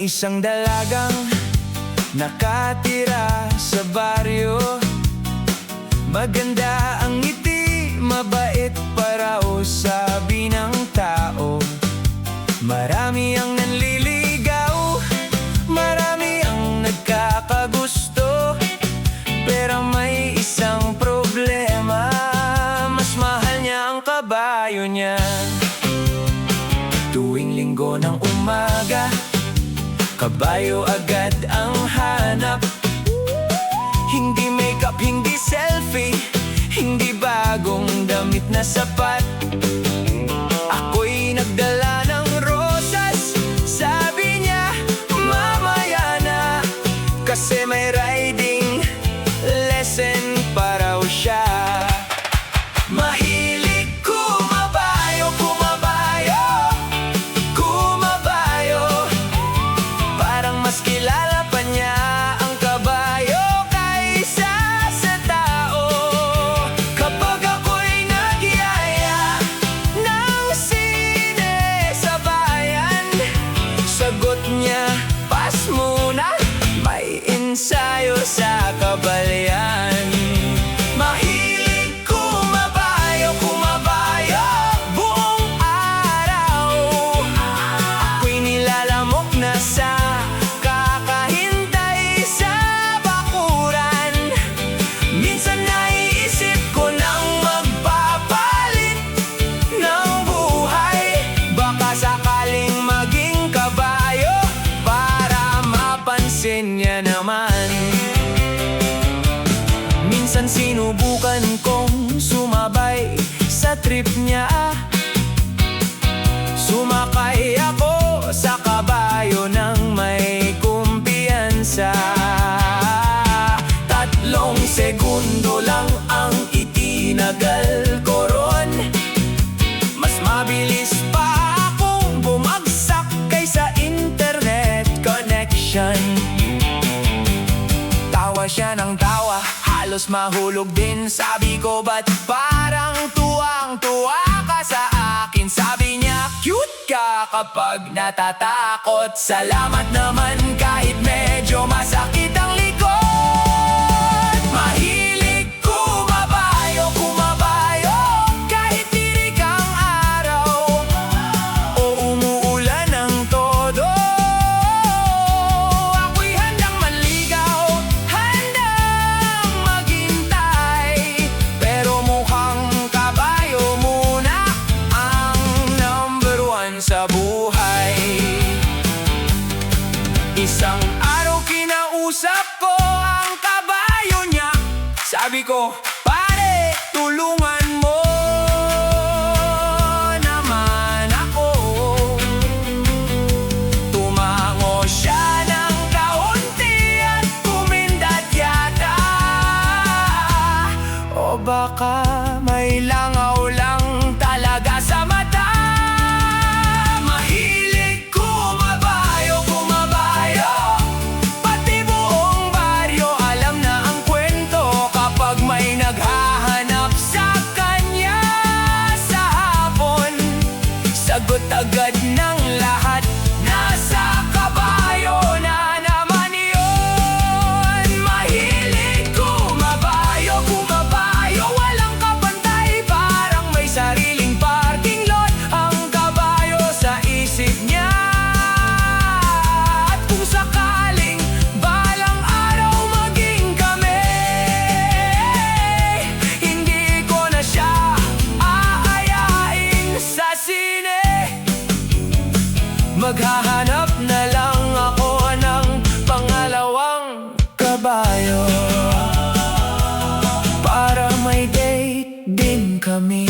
isang dalagang nakatira sa baryo. Maganda ang ngiti, mabait pa raw sabi ng tao. Marami ang nanliligaw, marami ang nagkakagusto, pero may isang problema, mas mahal niya ang kabayo niya. Tuwing linggo ng umaga, kabayo agad ang hanap. Hindi makeup, hindi selfie, hindi bagong damit na sapat. Ako'y nagdala ng rosas, sabi niya mamaya na, kasi may riding lesson pa raw siya. Mahilig kumabayo, kumabayo, kumabayo, parang mas kilala pa niya ang kabayo kaysa sa tao. Kapag ako'y nagyaya ng sine sa bayan, sagot niya, pas muna, may ensayo sa kabalyan. Mahilig kumabayo, kumabayo, buong araw. Ako'y nilalamok na sa kakahintay sa bakuran. Minsan naiisip ko nang magpapalit ng buhay, baka sakaling maging kabayo para mapansin niya naman. Minsan sinubukan kong sumabay sa trip niya. Sumakay ako sa kabayo nang may kumpiyansa. 3 segundo lang ang itinagal ko ron, mas mabilis pa akong bumagsak kaysa internet connection. Tawa siya ng tawa, halos mahulog din. Sabi ko, ba't parang tuwang-tuwa ka sa akin? Sabi niya, cute ka kapag natatakot. Salamat naman kahit medyo masakit ang likod. Mahilig kumabayo, kumabayo, kahit tirik ang araw o umuulan ng todo. Ako'y handang manligaw, handang maghintay, pero mukhang kabayo muna ang number 1 sa buhay. Isang araw kinausap ko ang kabayo niya. Sabi ko, pare, tulungan mo naman ako. Tumango siya ng kaunti at kumindat yata, o baka may langaw lang talaga sa mata. Mahilig kumabayo, kumabayo, pati buong baryo alam na ang kwento. Kapag may naghahanap sa kanya sa hapon, sagot agad ng lahat, nasa kabayo na naman yun. Mahilig kumabayo, kumabayo, walang kapantay, parang may sariling parking lot ang kabayo sa isip niya. At kung sakaling balang araw maging kami, hindi ko na siya aayain sa sine. Maghahanap na lang ako ng pangalawang kabayo para may date din kami.